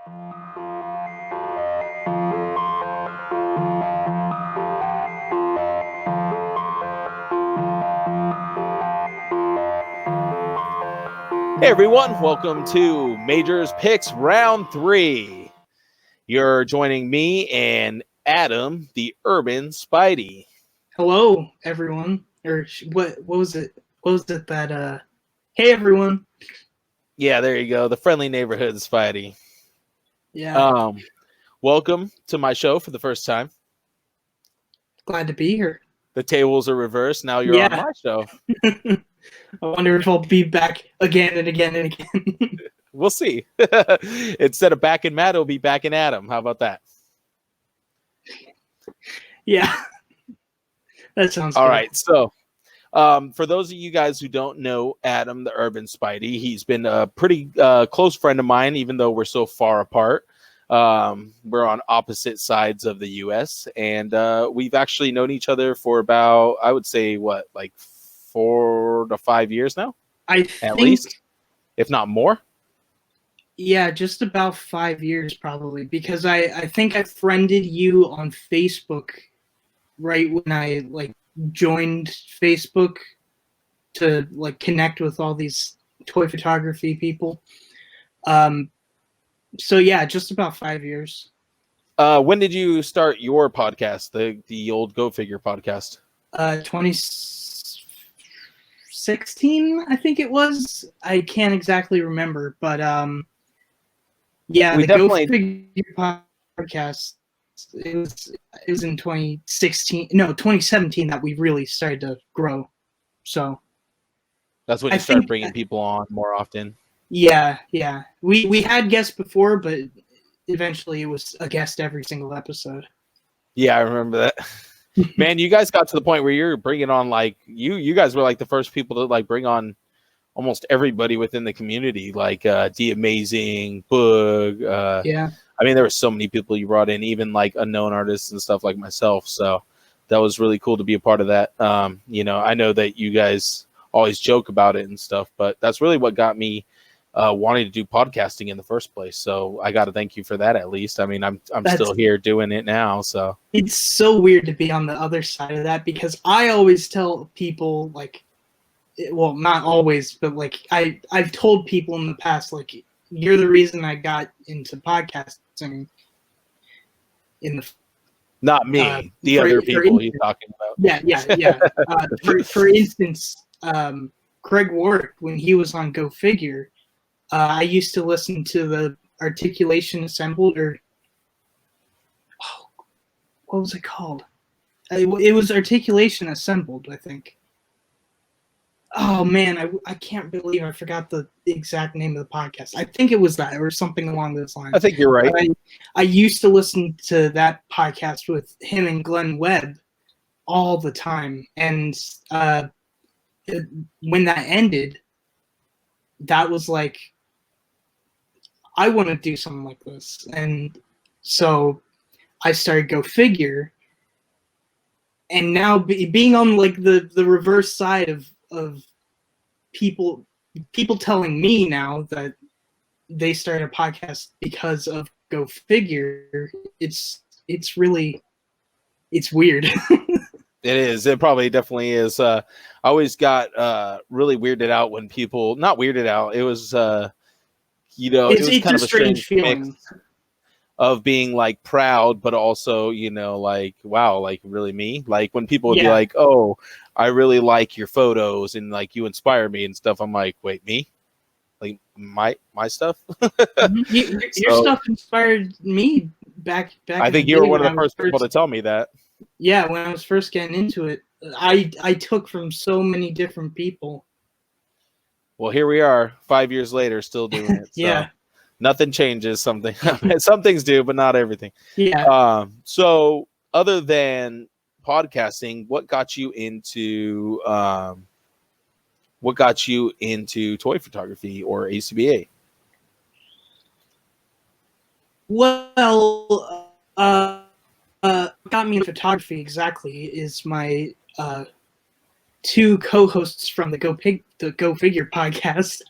Hey everyone, welcome to Majors Picks Round 3. You're joining me and Adam, the Urban Spidey. Hello, everyone. Or what was it? What was it that, hey, everyone. Yeah, there you go. The friendly neighborhood Spidey. Yeah. Welcome to my show for the first time. Glad to be here. The tables are reversed. Now you're on my show. I wonder if I'll be back again and again and again. We'll see. Instead of back in Matt, it'll be back in Adam. How about that? Yeah. That sounds all good. Right. So for those of you guys who don't know Adam, the Urban Spidey, he's been a pretty close friend of mine, even though we're so far apart. We're on opposite sides of the U.S., and we've actually known each other for about, I would say, like 4 to 5 years now? At least, if not more. Yeah, just about 5 years probably, because I think I friended you on Facebook right when I joined Facebook to connect with all these toy photography people. So yeah, just about 5 years. When did you start your podcast, the old Go Figure podcast? 2016, I think it was. I can't exactly remember, but yeah, the Go Figure podcast. It was in 2017 that we really started to grow. So that's when you started bringing people on more often. Yeah. We had guests before, but eventually it was a guest every single episode. Yeah, I remember that. Man, you guys got to the point where you're bringing on you guys were like the first people to bring on almost everybody within the community, like The Amazing, Boog. Yeah. I mean, there were so many people you brought in, even unknown artists and stuff like myself. So that was really cool to be a part of that. I know that you guys always joke about it and stuff, but that's really what got me wanting to do podcasting in the first place. So I got to thank you for that. At least, I mean, I'm still here doing it now. So it's so weird to be on the other side of that, because I always tell people well, not always, but I've told people in the past, you're the reason I got into podcasting. Not me, the other people he's talking about. Yeah. For instance, Craig Warwick, when he was on Go Figure, I used to listen to the Articulation Assembled, what was it called? It was Articulation Assembled, I think. Oh man, I can't believe I forgot the exact name of the podcast. I think it was that, or something along those lines. I think you're right. I used to listen to that podcast with him and Glenn Webb all the time, and when that ended, that was I want to do something like this, and so I started Go Figure, and now being on the reverse side of people telling me now that they started a podcast because of Go Figure, it's weird. It is. It probably definitely is. I always got really weirded out when people, not weirded out, it was it was kind of a strange feeling mix of being proud, but also, wow, really me. When people would be like, oh, I really like your photos and you inspire me and stuff. I'm like, wait, me? My stuff? Your stuff inspired me back. I think you were one of the first people to tell me that. Yeah, when I was first getting into it, I took from so many different people. Well, here we are 5 years later, still doing it. So. Yeah. Nothing changes. Some things do, but not everything. Yeah. So other than podcasting, what got you into toy photography or ACBA? Well, got me in photography exactly is my two co-hosts from the Go Figure podcast,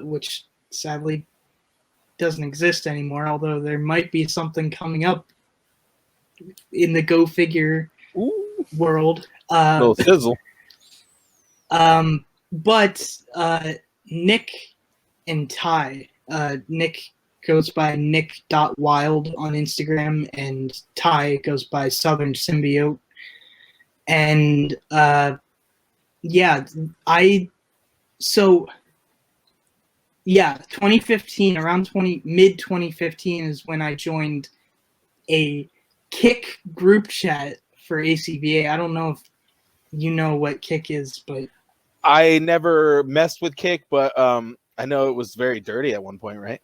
which sadly doesn't exist anymore, although there might be something coming up in the Go Figure world. Little sizzle. But Nick and Ty, Nick goes by nick.wild on Instagram, and Ty goes by Southern Symbiote. And yeah, 2015, around mid 2015 is when I joined a Kik group chat for ACBA. I don't know if you know what Kik is, but I never messed with Kik, but I know it was very dirty at one point, right?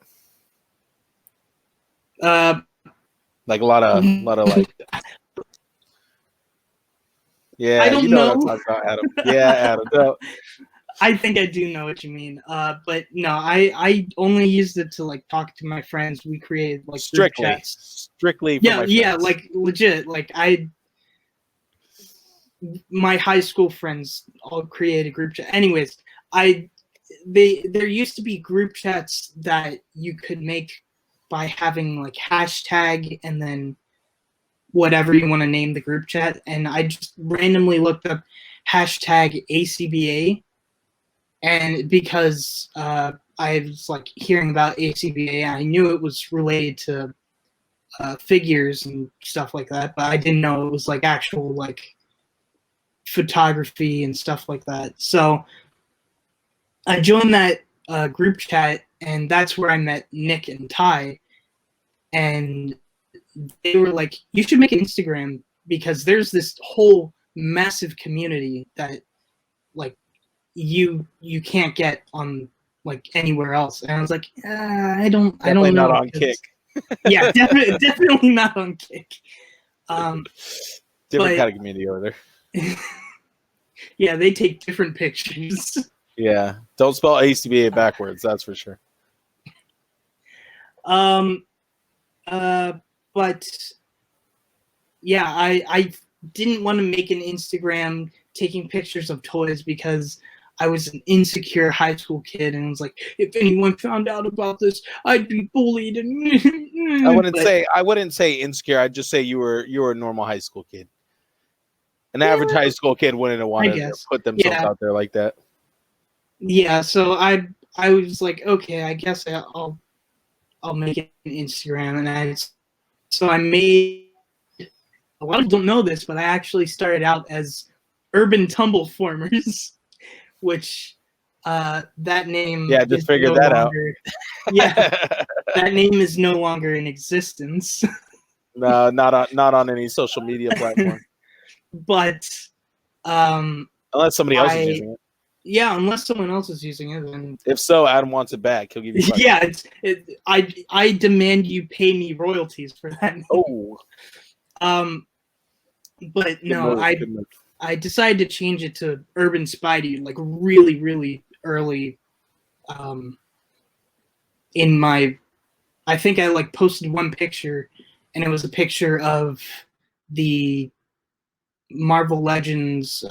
Like a lot of like. Yeah, I don't know. What I'm talking about, Adam. Yeah, Adam. No. I think I do know what you mean. But no, I only used it to like talk to my friends. We created like strictly group chats. For my friends. Like legit. Like my high school friends all created group chat. Anyways, there used to be group chats that you could make by having like hashtag and then whatever you want to name the group chat. And I just randomly looked up hashtag ACBA. And because I was like hearing about ACBA, I knew it was related to figures and stuff like that, but I didn't know it was like actual like photography and stuff like that. So I joined that group chat, and that's where I met Nick and Ty. And they were like, you should make an Instagram because there's this whole massive community that like you can't get on like anywhere else. And I was like, I don't know. Not on Kik. Yeah, definitely not on Kik. Different kind of community over there. Yeah, they take different pictures. Yeah, don't spell ACBA backwards. That's for sure. But yeah, I didn't want to make an Instagram taking pictures of toys because I was an insecure high school kid, and was like, if anyone found out about this, I'd be bullied. And I wouldn't say insecure. I'd just say you were a normal high school kid. An average high school kid wouldn't have wanted to put themselves out there like that. Yeah, so I was like, okay, I guess I'll make an Instagram, and I made. A lot of people don't know this, but I actually started out as Urban Tumble Formers, which that name. Yeah, just figured that out. Yeah, that name is no longer in existence. No, not on any social media platform. But unless somebody else is using it. Yeah, unless someone else is using it, then if so, Adam wants it back. He'll give you. Yeah, I demand you pay me royalties for that. Oh. But no, I decided to change it to Urban Spidey, like really, really early. In my, I think I like posted one picture, and it was a picture of the Marvel Legends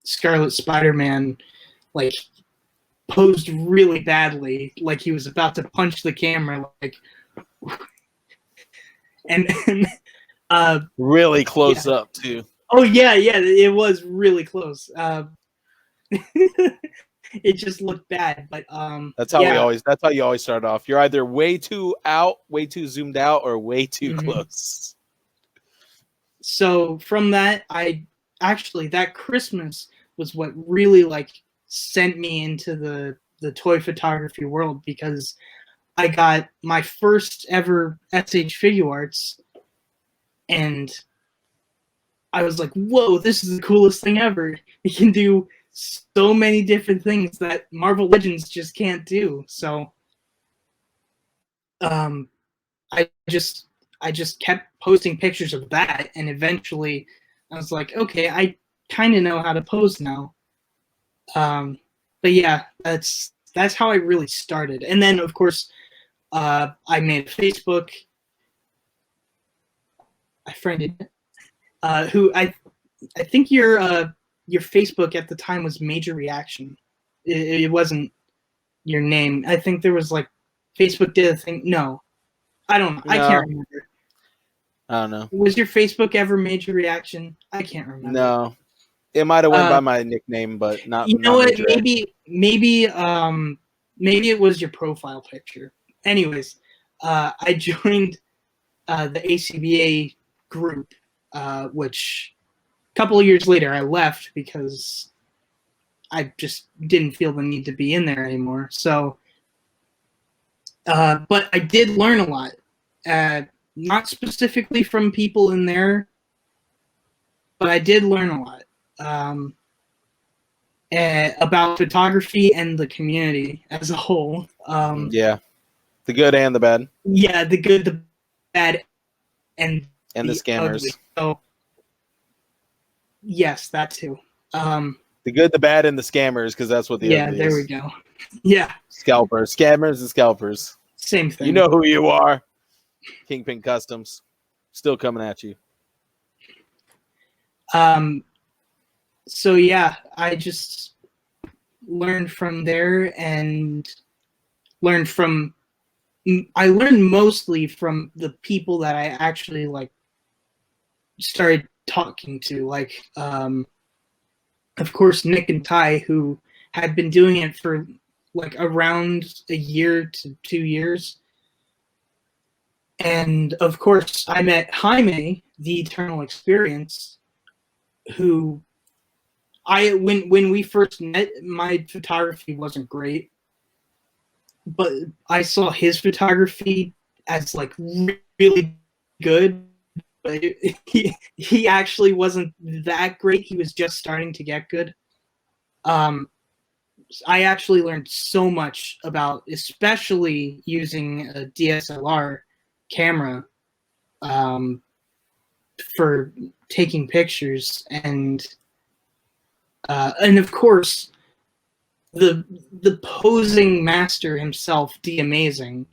Scarlet Spider-Man, like posed really badly, like he was about to punch the camera, like, and really close up too. Oh yeah, it was really close. It just looked bad, but that's how you always start off. You're either way too zoomed out, or way too close. So from that, that Christmas was what really like sent me into the toy photography world, because I got my first ever SH Figure Arts, and I was like, whoa, this is the coolest thing ever. It can do so many different things that Marvel Legends just can't do. So I just kept posting pictures of that, and eventually I was like, okay, I kind of know how to pose now. But yeah, that's how I really started. And then of course I made Facebook. I friended who I think your Facebook at the time was Major Reaction. It wasn't your name. I think there was like Facebook did a thing. No, I don't know. No. I can't remember. I don't know. Was your Facebook ever major reaction? I can't remember. No, it might have went by my nickname, but not. You know not what? Maybe it was your profile picture. Anyways, I joined the ACBA group, which a couple of years later I left because I just didn't feel the need to be in there anymore. So, but I did learn a lot. Not specifically from people in there, but I did learn a lot about photography and the community as a whole. Yeah, the good and the bad. Yeah, the good, the bad, and the scammers. Ugly. So, yes, that too. The good, the bad, and the scammers, because that's what the ugly there is. we go. Yeah, scalpers, scammers, and scalpers. Same thing. You know who you are. Kingpin Customs, still coming at you. So yeah, I just learned from there and I learned mostly from the people that I actually like started talking to, like of course Nick and Ty, who had been doing it for like around a year to 2 years. And of course, I met Jaime, the Eternal Experience, who when we first met, my photography wasn't great, but I saw his photography as like really good. But he actually wasn't that great. He was just starting to get good. I actually learned so much about, especially using a DSLR camera for taking pictures, and of course the posing master himself, D Amazing.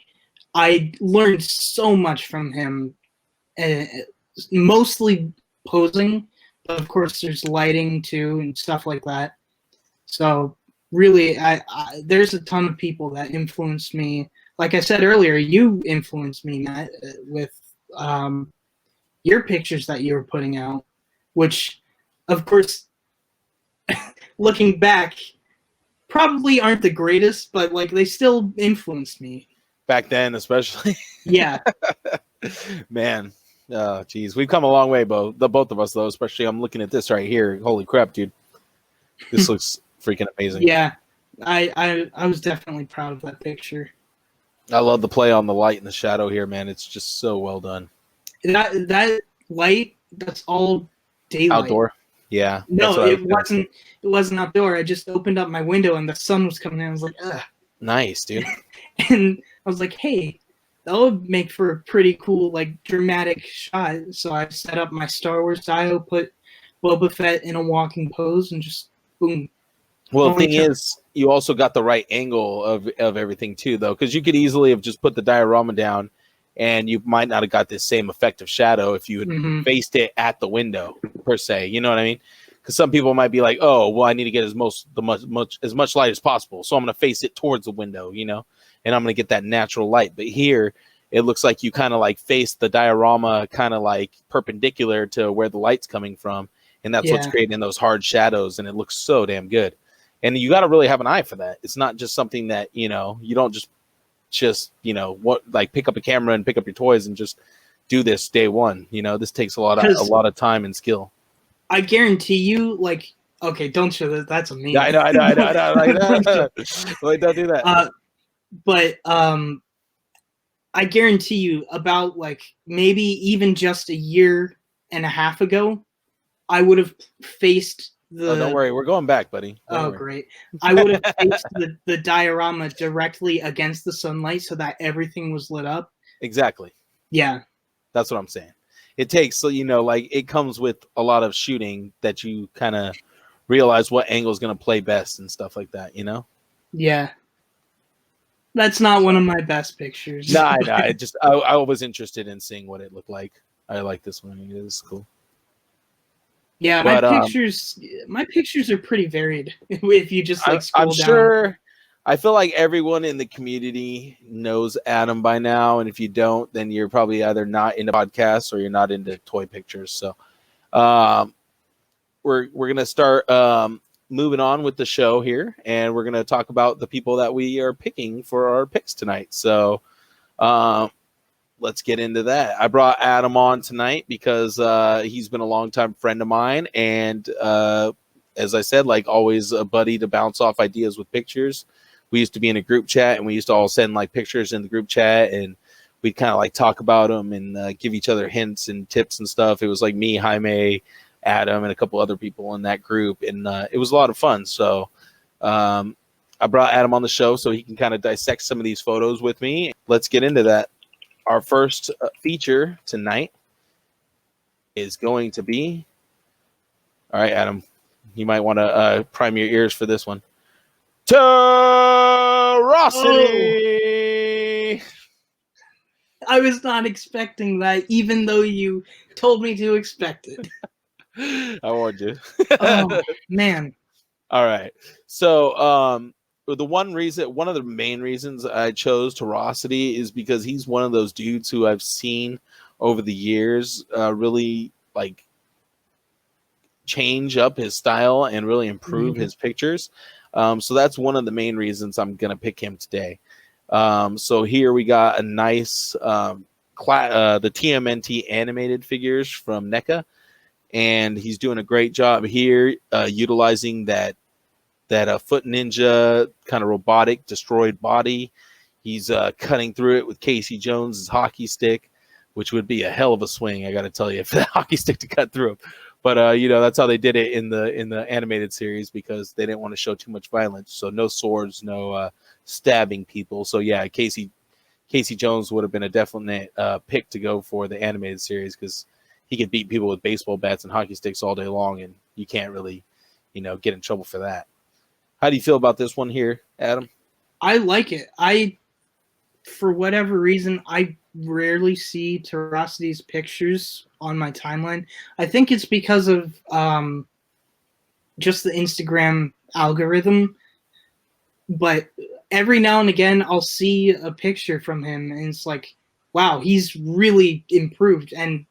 I learned so much from him, mostly posing, but of course there's lighting too and stuff like that. So really, I there's a ton of people that influenced me. Like I said earlier, you influenced me, Matt, with your pictures that you were putting out, which, of course, looking back, probably aren't the greatest, but like they still influenced me. Back then, especially. Yeah. Man. Oh, geez. We've come a long way, both of us, though. Especially, I'm looking at this right here. Holy crap, dude. This looks freaking amazing. Yeah. I was definitely proud of that picture. I love the play on the light and the shadow here, man. It's just so well done. That light, that's all daylight. Outdoor? Yeah. No, it wasn't. It wasn't outdoor. I just opened up my window and the sun was coming in. I was like, ugh. Nice, dude. And I was like, hey, that would make for a pretty cool, like, dramatic shot. So I set up my Star Wars dial, put Boba Fett in a walking pose, and just boom. Well, the thing is, you also got the right angle of everything too, though, because you could easily have just put the diorama down, and you might not have got this same effect of shadow if you had faced it at the window per se. You know what I mean? Because some people might be like, "Oh, well, I need to get as much light as possible, so I'm going to face it towards the window, you know, and I'm going to get that natural light." But here, it looks like you kind of like face the diorama kind of like perpendicular to where the light's coming from, and that's what's creating those hard shadows, and it looks so damn good. And you got to really have an eye for that. It's not just something that, you know, you don't just, you know, pick up a camera and pick up your toys and just do this day one. You know, this takes a lot of time and skill. I guarantee you, like, okay, don't show that. That's a meme. I know. Like, don't do that. But I guarantee you, about like maybe even just a year and a half ago, I would have faced don't worry, we're going back, buddy. Don't worry. Great. I would have faced the diorama directly against the sunlight so that everything was lit up. Exactly. Yeah. That's what I'm saying. It takes, so, you know, like, it comes with a lot of shooting that you kind of realize what angle is going to play best and stuff like that, you know? Yeah. That's not one of my best pictures. No, I was interested in seeing what it looked like. I like this one. It is cool. Yeah, my pictures are pretty varied. If you just like scroll down. I feel like everyone in the community knows Adam by now, and if you don't, then you're probably either not into podcasts or you're not into toy pictures. So, um, we're gonna start moving on with the show here, and we're gonna talk about the people that we are picking for our picks tonight. So, um, let's get into that. I brought Adam on tonight because he's been a longtime friend of mine, and as I said, like always, a buddy to bounce off ideas with pictures. We used to be in a group chat, and we used to all send like pictures in the group chat, and we'd kind of like talk about them and give each other hints and tips and stuff. It was like me, Jaime, Adam, and a couple other people in that group, and it was a lot of fun. So I brought Adam on the show so he can kind of dissect some of these photos with me. Let's get into that. Our first feature tonight is going to be, all right, Adam, you might want to prime your ears for this one. Terosity! Oh, I was not expecting that, even though you told me to expect it. I warned you. Oh, man. All right. So one of the main reasons I chose Terosity is because he's one of those dudes who I've seen over the years really like change up his style and really improve his pictures. So that's one of the main reasons I'm going to pick him today. So here we got a nice the TMNT animated figures from NECA, and he's doing a great job here utilizing that Foot Ninja kind of robotic destroyed body. He's cutting through it with Casey Jones's hockey stick, which would be a hell of a swing, I got to tell you, for that hockey stick to cut through him. But that's how they did it in the animated series, because they didn't want to show too much violence. So no swords, no stabbing people. So yeah, Casey Jones would have been a definite pick to go for the animated series, because he could beat people with baseball bats and hockey sticks all day long, and you can't really, get in trouble for that. How do you feel about this one here, Adam? I like it. For whatever reason, I rarely see Terosity's pictures on my timeline. I think it's because of just the Instagram algorithm. But every now and again, I'll see a picture from him, and it's like, wow, he's really improved. And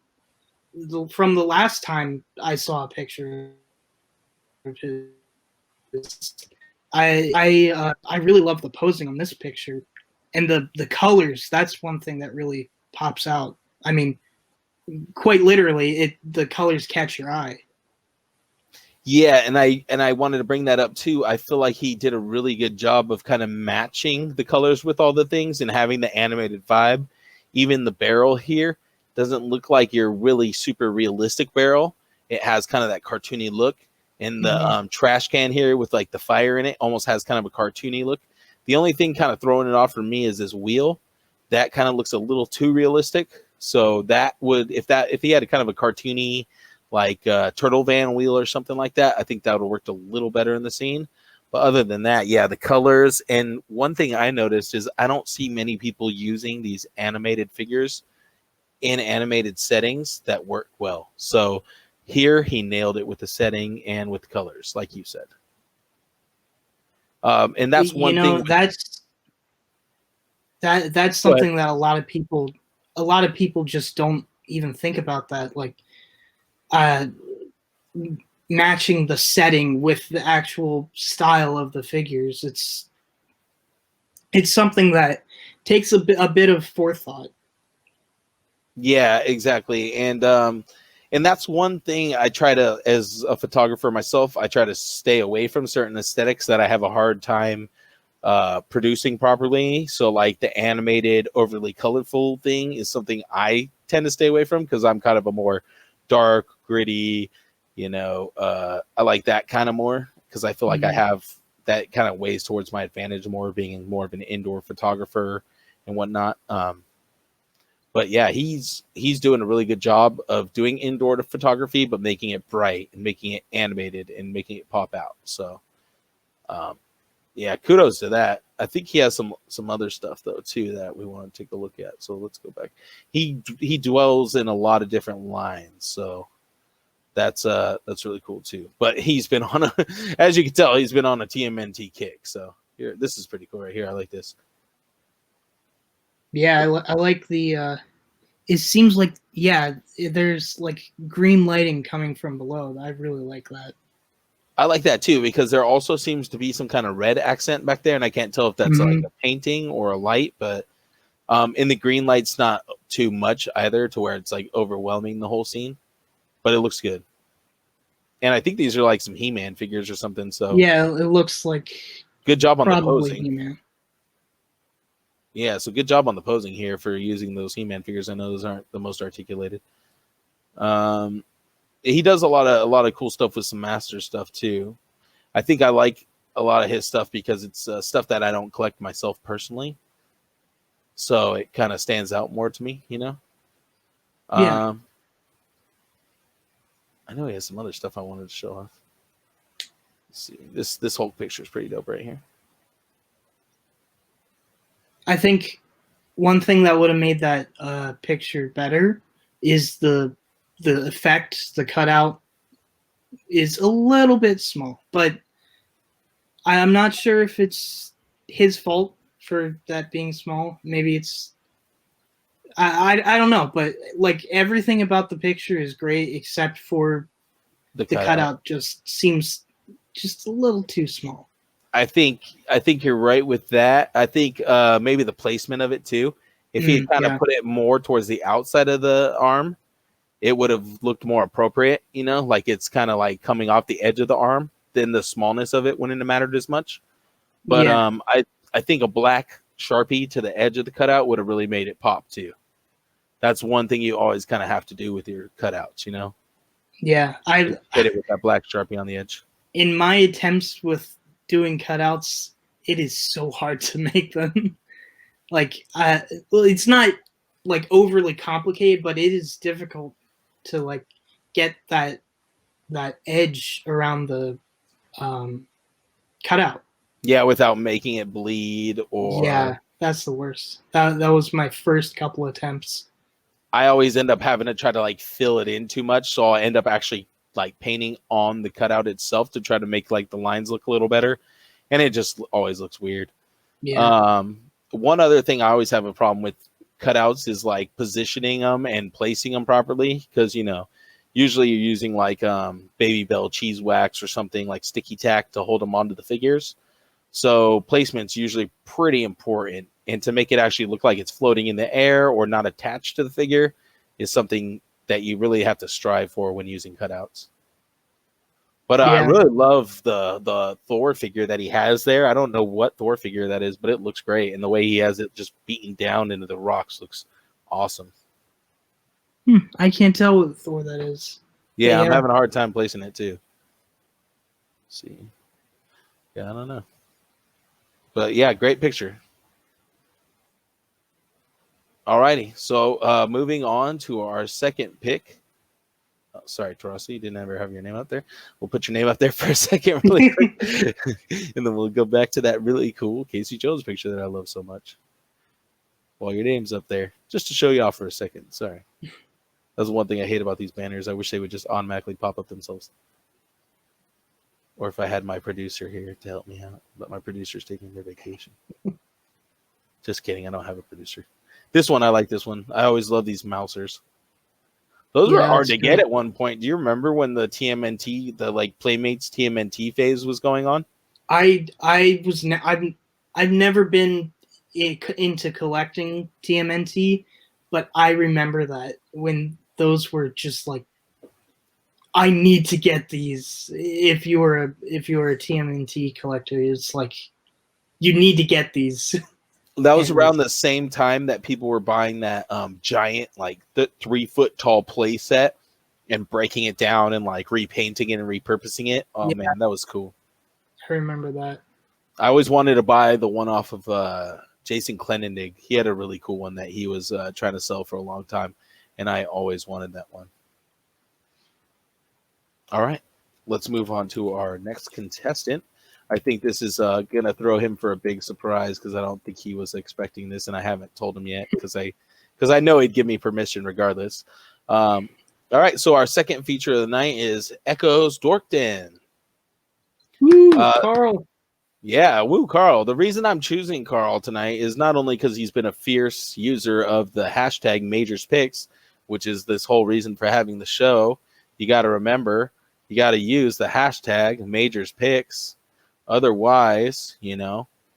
from the last time I saw a picture of his, I really love the posing on this picture, and the colors. That's one thing that really pops out. I mean, quite literally, the colors catch your eye. Yeah, and I wanted to bring that up too. I feel like he did a really good job of kind of matching the colors with all the things and having the animated vibe. Even the barrel here doesn't look like your really super realistic barrel. It has kind of that cartoony look. And the trash can here with like the fire in it almost has kind of a cartoony look. The only thing kind of throwing it off for me is this wheel. That kind of looks a little too realistic. So that would, if he had a kind of a cartoony, like turtle van wheel or something like that, I think that would have worked a little better in the scene. But other than that, yeah, the colors. And one thing I noticed is I don't see many people using these animated figures in animated settings that work well. So here he nailed it with the setting and with colors, like you said. And that's one thing. That's something that a lot of people just don't even think about, that, like matching the setting with the actual style of the figures. It's something that takes a bit of forethought. Yeah, exactly. And that's one thing I try to, as a photographer myself, I try to stay away from certain aesthetics that I have a hard time producing properly. So like the animated, overly colorful thing is something I tend to stay away from, because I'm kind of a more dark, gritty, I like that kind of more, because I feel like I have that kind of weighs towards my advantage more, being more of an indoor photographer and whatnot. But yeah, he's doing a really good job of doing indoor photography, but making it bright and making it animated and making it pop out. So, yeah, kudos to that. I think he has some other stuff though too that we want to take a look at. So let's go back. He dwells in a lot of different lines, so that's really cool too. But he's been on as you can tell, he's been on a TMNT kick. So Here, this is pretty cool right here. I like this. Yeah, I like the. It seems like there's like green lighting coming from below. I really like that. I like that too because there also seems to be some kind of red accent back there, and I can't tell if that's like a painting or a light. But in the green light's not too much either, to where it's like overwhelming the whole scene. But it looks good, and I think these are like some He-Man figures or something. So yeah, it looks like good job on the probably posing. He-Man. Yeah, so good job on the posing here for using those He-Man figures. I know those aren't the most articulated. He does a lot of cool stuff with some master stuff too. I think I like a lot of his stuff because it's stuff that I don't collect myself personally, so it kind of stands out more to me, you know. Yeah. I know he has some other stuff I wanted to show off. Let's see, this Hulk picture is pretty dope right here. I think one thing that would have made that picture better is the effect. The cutout is a little bit small, but I'm not sure if it's his fault for that being small. Maybe it's I don't know, but like everything about the picture is great except for the cutout just seems just a little too small. I think you're right with that. I think maybe the placement of it too. If he kind of put it more towards the outside of the arm, it would have looked more appropriate, you know, like it's kind of like coming off the edge of the arm. Then the smallness of it wouldn't have mattered as much. But I think a black Sharpie to the edge of the cutout would have really made it pop too. That's one thing you always kind of have to do with your cutouts, you know. Yeah, I hit it with that black Sharpie on the edge. In my attempts with doing cutouts, it is so hard to make them. Like, well, it's not like overly complicated, but it is difficult to like get that edge around the cutout. Yeah, without making it bleed or. Yeah, that's the worst. That was my first couple attempts. I always end up having to try to like fill it in too much, so I end up actually like painting on the cutout itself to try to make like the lines look a little better, and it just always looks weird. Yeah. One other thing I always have a problem with cutouts is like positioning them and placing them properly, because you know usually you're using like Baby Bell cheese wax or something like sticky tack to hold them onto the figures. So placement's usually pretty important, and to make it actually look like it's floating in the air or not attached to the figure is something that you really have to strive for when using cutouts. But I really love the Thor figure that he has there. I don't know what Thor figure that is, but it looks great, and the way he has it just beaten down into the rocks looks awesome. I can't tell what Thor that is. Yeah, I'm having a hard time placing it too. Let's see. Yeah, I don't know. But yeah, great picture. Alrighty, so moving on to our second pick. Oh, sorry, Tarasi, you didn't ever have your name up there. We'll put your name up there for a second really quick. And then we'll go back to that really cool Casey Jones picture that I love so much. While your name's up there, just to show you off for a second. Sorry. That's one thing I hate about these banners. I wish they would just automatically pop up themselves. Or if I had my producer here to help me out. But my producer's taking their vacation. Just kidding. I don't have a producer. This one, I like this one. I always love these mousers. Those were hard to get at one point. Do you remember when the TMNT, the like Playmates TMNT phase was going on? I've never been into collecting TMNT, but I remember that when those were just like, I need to get these. If you were a TMNT collector, it's like you need to get these. That was around the same time that people were buying that giant, like the 3 foot tall play set and breaking it down and like repainting it and repurposing it. Oh man, that was cool. I remember that. I always wanted to buy the one off of Jason Clenendig. He had a really cool one that he was trying to sell for a long time, and I always wanted that one. All right, let's move on to our next contestant. I think this is going to throw him for a big surprise because I don't think he was expecting this, and I haven't told him yet because I know he'd give me permission regardless. All right, so our second feature of the night is Echoes Dorkton. Woo, Carl. Yeah, woo, Carl. The reason I'm choosing Carl tonight is not only because he's been a fierce user of the hashtag Majors Picks, which is this whole reason for having the show. You got to remember, you got to use the hashtag Majors Picks. Otherwise,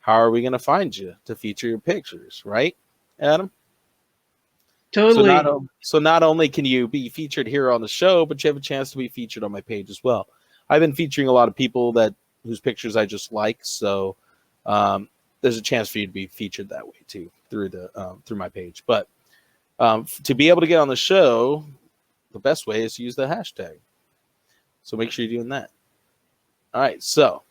how are we going to find you to feature your pictures, right, Adam? Totally. So not only can you be featured here on the show, but you have a chance to be featured on my page as well. I've been featuring a lot of people whose pictures I just like, so there's a chance for you to be featured that way too through my page. But to be able to get on the show, the best way is to use the hashtag. So make sure you're doing that. All right, so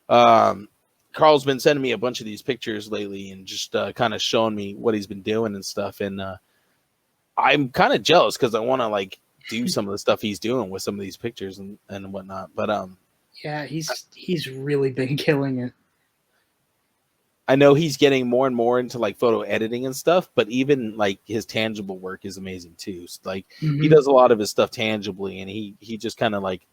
Carl's been sending me a bunch of these pictures lately and just kind of showing me what he's been doing and stuff, and I'm kind of jealous because I want to like do some of the stuff he's doing with some of these pictures and whatnot. But yeah, he's really been killing it. I know he's getting more and more into like photo editing and stuff, but even like his tangible work is amazing too. So, like he does a lot of his stuff tangibly, and he just kind of like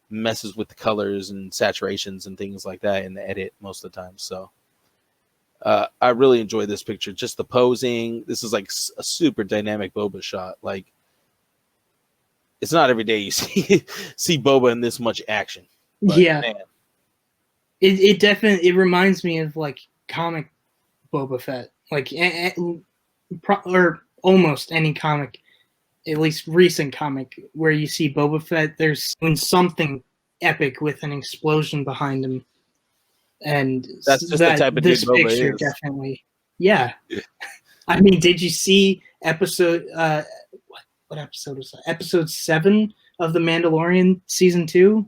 messes with the colors and saturations and things like that in the edit most of the time. So I really enjoy this picture. Just the posing. This is like a super dynamic Boba shot. Like it's not every day you see Boba in this much action. But, yeah, man. it definitely reminds me of like comic Boba Fett, like or almost any comic, at least recent comic, where you see Boba Fett. There's something epic with an explosion behind him. And that's just the type of this dude Boba picture is. Definitely, yeah. I mean, did you see episode? What episode was that? Episode 7 of The Mandalorian season 2.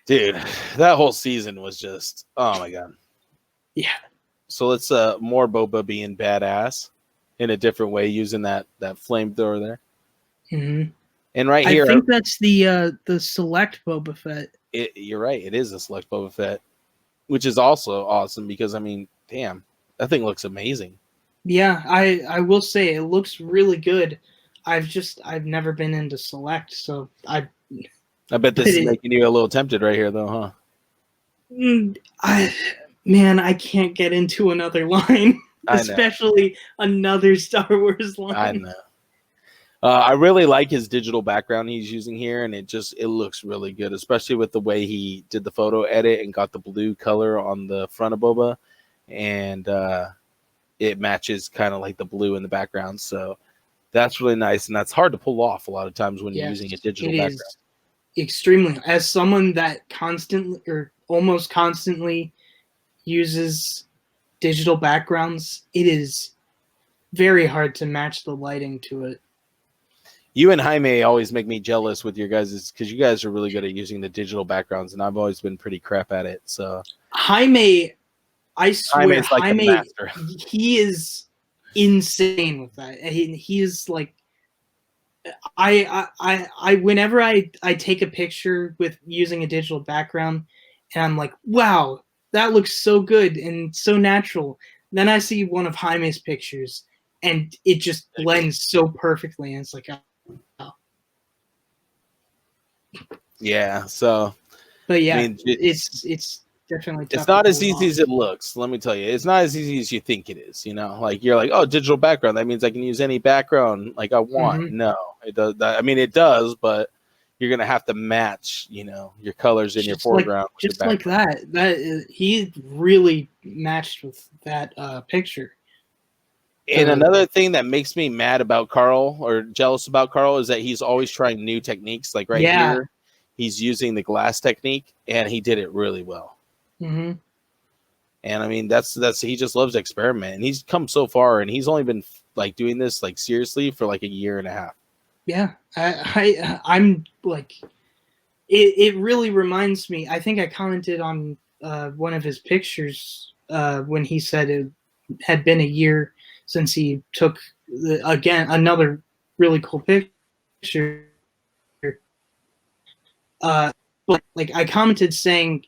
Dude, that whole season was just oh my god. Yeah. So let's more Boba being badass in a different way using that flamethrower there. Mm-hmm. And right here, I think that's the select Boba Fett. You're right. It is a select Boba Fett, which is also awesome because I mean, damn, that thing looks amazing. Yeah, I will say it looks really good. I've never been into select, so I bet this is making you a little tempted right here, though, huh? I can't get into another line, especially another Star Wars line. I know. I really like his digital background he's using here, and it looks really good, especially with the way he did the photo edit and got the blue color on the front of Boba, and it matches kind of like the blue in the background. So that's really nice, and that's hard to pull off a lot of times when you're using a digital background. Is extremely. As someone that constantly or almost constantly uses digital backgrounds, it is very hard to match the lighting to it. You and Jaime always make me jealous with your guys' because you guys are really good at using the digital backgrounds, and I've always been pretty crap at it. So Jaime, I swear, Jaime, like he is insane with that. He is like, I whenever I take a picture with using a digital background, and I'm like, wow, that looks so good and so natural. Then I see one of Jaime's pictures, and it just blends so perfectly, and it's like, oh. Yeah. So, but yeah, I mean, it's definitely tough. It's not as easy as it looks. Let me tell you, it's not as easy as you think it is. Like you're like, oh, digital background. That means I can use any background like I want. Mm-hmm. No, it does. I mean, it does, but you're gonna have to match, your colors in your foreground. Just like that. He really matched with that picture. And another thing that makes me mad about Carl or jealous about Carl is that he's always trying new techniques. Like here, he's using the glass technique, and he did it really well. Mm-hmm. And I mean, that's he just loves to experiment, and he's come so far, and he's only been like doing this like seriously for like a year and a half. Yeah, I'm like, it really reminds me. I think I commented on one of his pictures when he said it had been a year since he took another really cool picture. But like I commented saying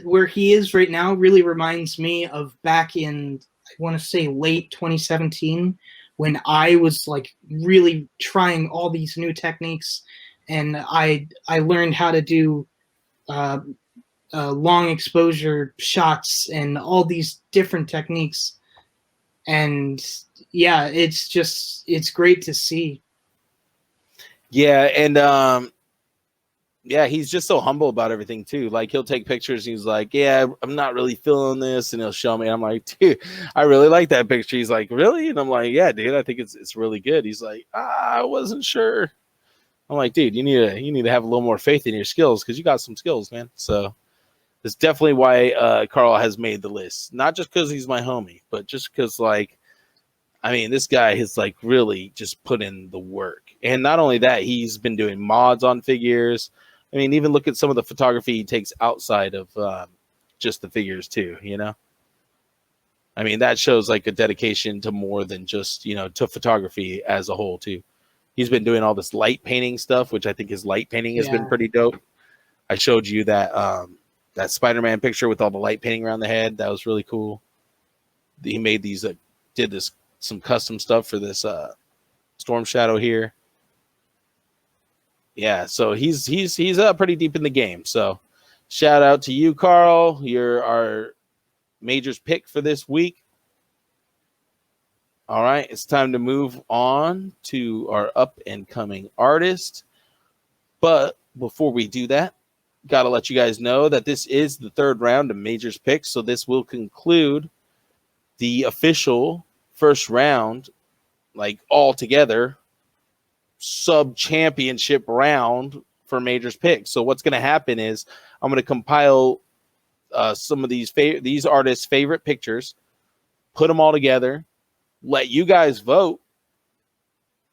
where he is right now really reminds me of back in, I want to say late 2017, when I was like really trying all these new techniques, and I learned how to do long exposure shots and all these different techniques. And yeah, it's great to see. Yeah, and yeah, he's just so humble about everything too. Like he'll take pictures and he's like, yeah, I'm not really feeling this, and he'll show me. I'm like, dude, I really like that picture. He's like, really? And I'm like, yeah, dude, I think it's really good. He's like, I wasn't sure. I'm like, dude, you need to have a little more faith in your skills, because you got some skills, man. So it's definitely why Carl has made the list. Not just because he's my homie, but just because, like, I mean, this guy has like really just put in the work. And not only that, he's been doing mods on figures. I mean, even look at some of the photography he takes outside of just the figures too, you know? I mean, that shows like a dedication to more than just, you know, to photography as a whole too. He's been doing all this light painting stuff, which I think his light painting has been pretty dope. I showed you that that Spider-Man picture with all the light painting around the head. That was really cool. He made these, did this some custom stuff for this Storm Shadow here. Yeah, so he's pretty deep in the game. So shout out to you, Carl. You're our majors pick for this week. All right, it's time to move on to our up and coming artist. But before we do that, got to let you guys know that this is the third round of majors picks. So this will conclude the official first round, like all together, sub-championship round for majors picks. So what's going to happen is I'm going to compile some of these artists' favorite pictures, put them all together, let you guys vote,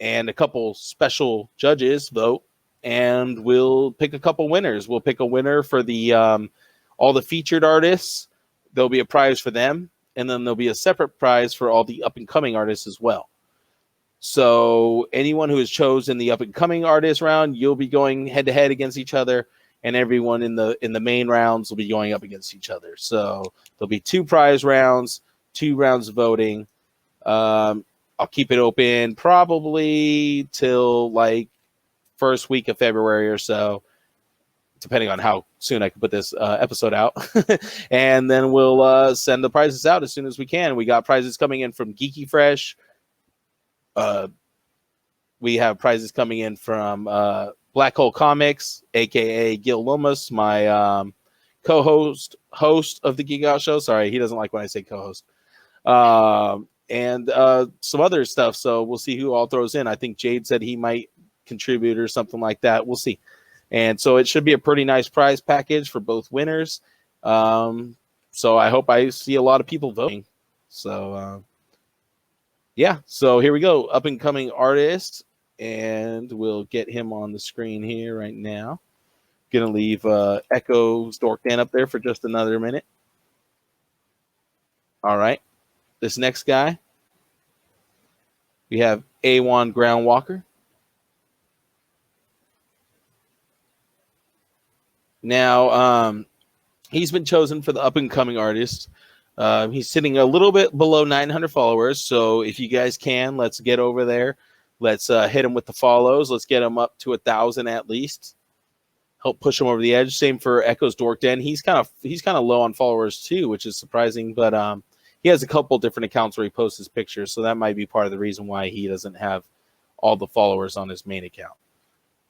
and a couple special judges vote, and we'll pick a couple winners. We'll pick a winner for the all the featured artists. There'll be a prize for them, and then there'll be a separate prize for all the up-and-coming artists as well. So anyone who is chosen the up-and-coming artist round, you'll be going head-to-head against each other, and everyone in the main rounds will be going up against each other. So there'll be 2 prize rounds, 2 rounds of voting. I'll keep it open probably till like first week of February or so, depending on how soon I can put this episode out. And then we'll send the prizes out as soon as we can. We got prizes coming in from Geeky Fresh. We have prizes coming in from Black Hole Comics, aka Gil Lomas, my host of the Geek Out Show. Sorry, he doesn't like when I say co-host. And some other stuff. So we'll see who all throws in. I think Jade said he might contribute or something like that. We'll see. And so it should be a pretty nice prize package for both winners. So I hope I see a lot of people voting. So yeah, so here we go. Up and coming artist, and we'll get him on the screen here right now. Gonna leave Echo's Dorkdan up there for just another minute. All right. This next guy, we have A1 Groundwalker. Now, he's been chosen for the up-and-coming artist. He's sitting a little bit below 900 followers, so if you guys can, let's get over there. Let's hit him with the follows. Let's get him up to 1,000 at least. Help push him over the edge. Same for Echo's Dorkden. He's kind of low on followers too, which is surprising, but he has a couple different accounts where he posts his pictures, so that might be part of the reason why he doesn't have all the followers on his main account.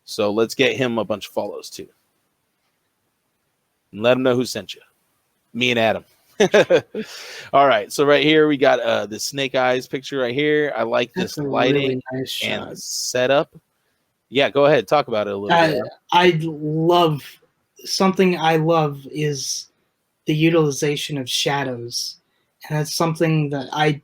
So let's get him a bunch of follows too. And let him know who sent you. Me and Adam. All right, so right here we got the snake eyes picture right here. I like this lighting really nice and setup. Yeah, go ahead. Talk about it a little bit. I love is the utilization of shadows. And that's something that I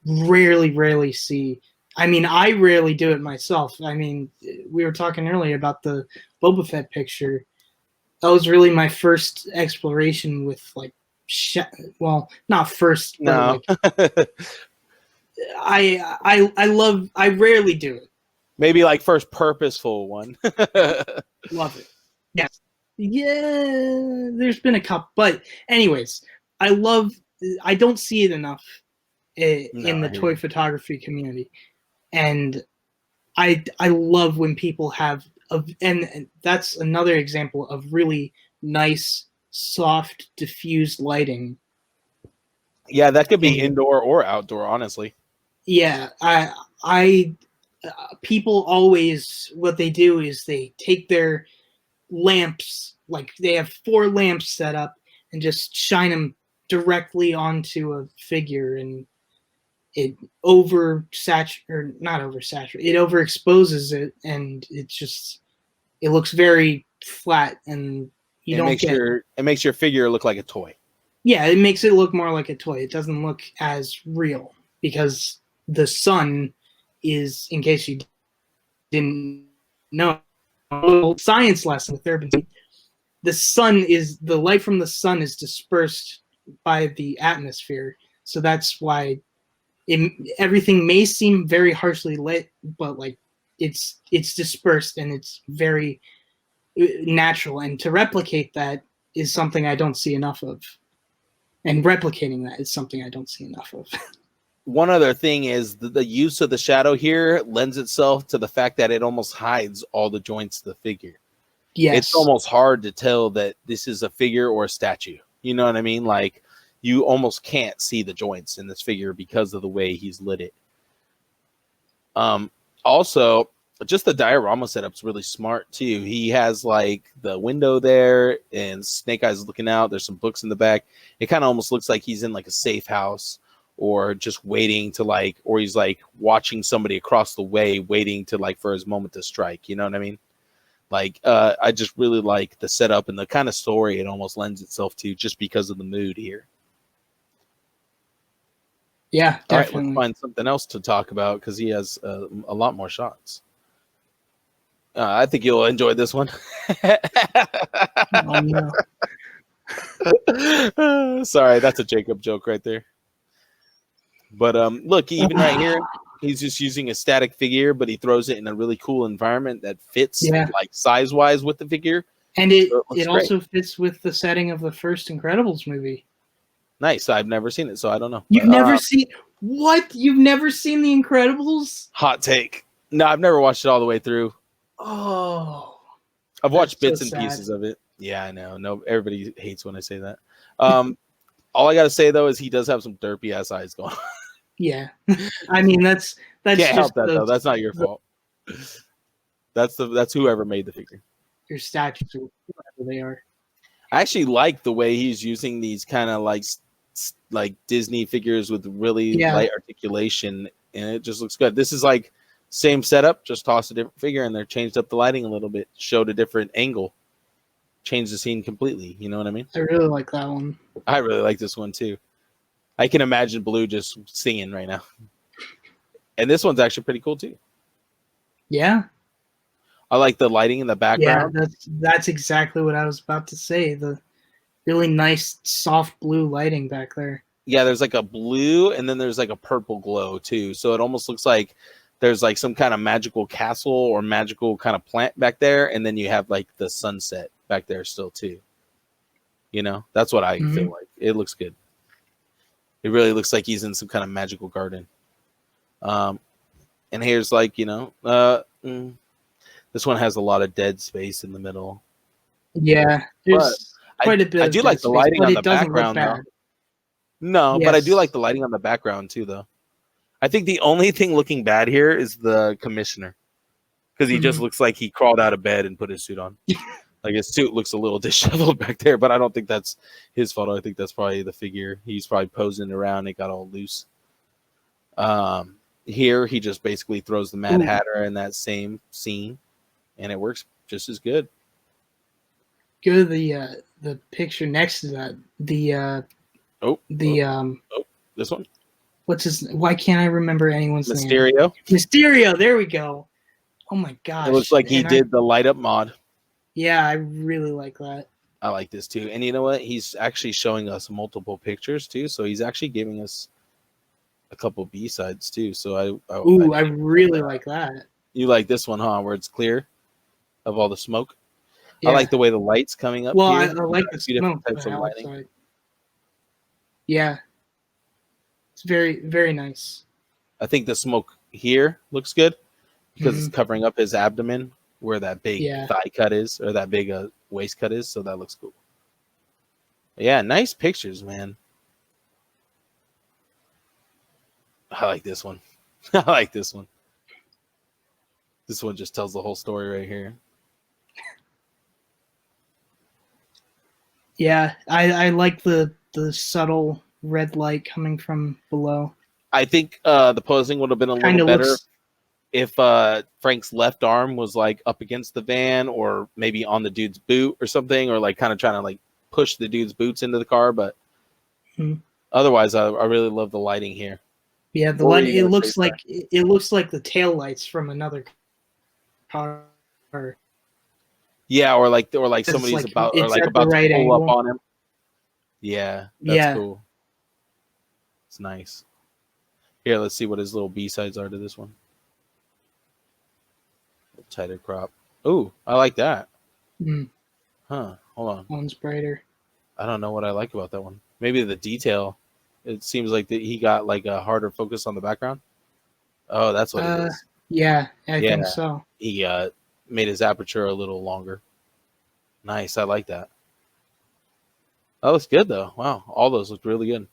rarely see. I mean, I rarely do it myself. I mean, we were talking earlier about the Boba Fett picture. That was really my first exploration with like, well, not first, but no. Like, I rarely do it. Maybe like first purposeful one. Love it. Yes. Yeah, there's been a couple, but anyways, I don't see it enough in the toy photography community, and I love when people have and that's another example of really nice soft, diffused lighting. Yeah, that could be indoor or outdoor, honestly. Yeah, people always, what they do is they take their lamps, like they have 4 lamps set up, and just shine them directly onto a figure, and it it overexposes it, and it looks very flat, and it makes your figure look like a toy. Yeah, it makes it look more like a toy. It doesn't look as real because the sun is, in case you didn't know, a little science lesson with urban. The light from the sun is dispersed by the atmosphere, so that's why everything may seem very harshly lit, but like it's dispersed and it's very natural. And to replicate that is something I don't see enough of. And replicating that is something I don't see enough of. One other thing is the use of the shadow here lends itself to the fact that it almost hides all the joints of the figure. Yes. It's almost hard to tell that this is a figure or a statue. You know what I mean? Like, you almost can't see the joints in this figure because of the way he's lit it. Also, just the diorama setup's really smart too. He has like the window there and Snake Eyes looking out. There's some books in the back. It kind of almost looks like he's in like a safe house, or just waiting to like, or he's like watching somebody across the way, waiting to like for his moment to strike. You know what I mean? Like, I just really like the setup and the kind of story it almost lends itself to, just because of the mood here. Yeah, definitely. All right, let's find something else to talk about because he has a lot more shots. I think you'll enjoy this one. Oh, no. Sorry, that's a Jacob joke right there. But look, even right here, he's just using a static figure, but he throws it in a really cool environment that fits like size-wise with the figure. And it also fits with the setting of the first Incredibles movie. Nice. I've never seen it, so I don't know. You've never seen what? You've never seen the Incredibles? Hot take. No, I've never watched it all the way through. Oh. I've watched bits and pieces of it. Yeah, I know. No, everybody hates when I say that. All I gotta say though is he does have some derpy ass eyes going on. Yeah. I mean that's can't help that though. That's not your fault. That's whoever made the figure. Your statues or whatever they are. I actually like the way he's using these kind of like Disney figures with really light articulation, and it just looks good. This is like same setup, just toss a different figure in there, changed up the lighting a little bit, showed a different angle, changed the scene completely. You know what I mean? I really like that one. I really like this one too. I can imagine Blue just singing right now. And this one's actually pretty cool too. Yeah. I like the lighting in the background. Yeah, that's exactly what I was about to say. The really nice soft blue lighting back there. Yeah, there's like a blue and then there's like a purple glow too. So it almost looks like there's like some kind of magical castle or magical kind of plant back there, and then you have like the sunset back there still too. You know, that's what I feel like. It looks good. It really looks like he's in some kind of magical garden. And here's like, you know, this one has a lot of dead space in the middle. Yeah, there's quite a bit. I do like the lighting on the background though. No, yes. But I do like the lighting on the background too, though. I think the only thing looking bad here is the commissioner, because he just looks like he crawled out of bed and put his suit on. Like his suit looks a little disheveled back there, but I don't think that's his fault. I think that's probably the figure. He's probably posing around. It got all loose. Here he just basically throws the Mad Hatter in that same scene, and it works just as good. Go to the picture next to that. This one. What's his? Why can't I remember anyone's name? Mysterio. There we go. Oh my gosh! It looks like he did the light up mod. Yeah, I really like that. I like this too. And you know what? He's actually showing us multiple pictures too. So he's actually giving us a couple B-sides too. So I really like that. You like this one, huh? Where it's clear of all the smoke. Yeah. I like the way the light's coming up. Well, here. I like the smoke types of lighting. Yeah. It's very, very nice. I think the smoke here looks good because it's covering up his abdomen where that big thigh cut is, or that big waist cut is. So that looks cool. Yeah, nice pictures, man. I like this one. I like this one. This one just tells the whole story right here. Yeah, I like the subtle red light coming from below. I think the posing would have been a little better if Frank's left arm was like up against the van, or maybe on the dude's boot or something, or like kind of trying to like push the dude's boots into the car. But otherwise, I really love the lighting here. Yeah, the light. It looks like the tail lights from another car. Yeah, or like somebody's like, about to pull angle. up on him. Yeah, that's cool. It's nice. Here, let's see what his little B-sides are to this one. Tighter crop. Ooh, I like that. Huh, hold on. One's brighter. I don't know what I like about that one. Maybe the detail. It seems like he got like a harder focus on the background. Oh, that's what it is. Yeah, I think so. He made his aperture a little longer. Nice, I like that. That looks good though. Wow, all those look really good.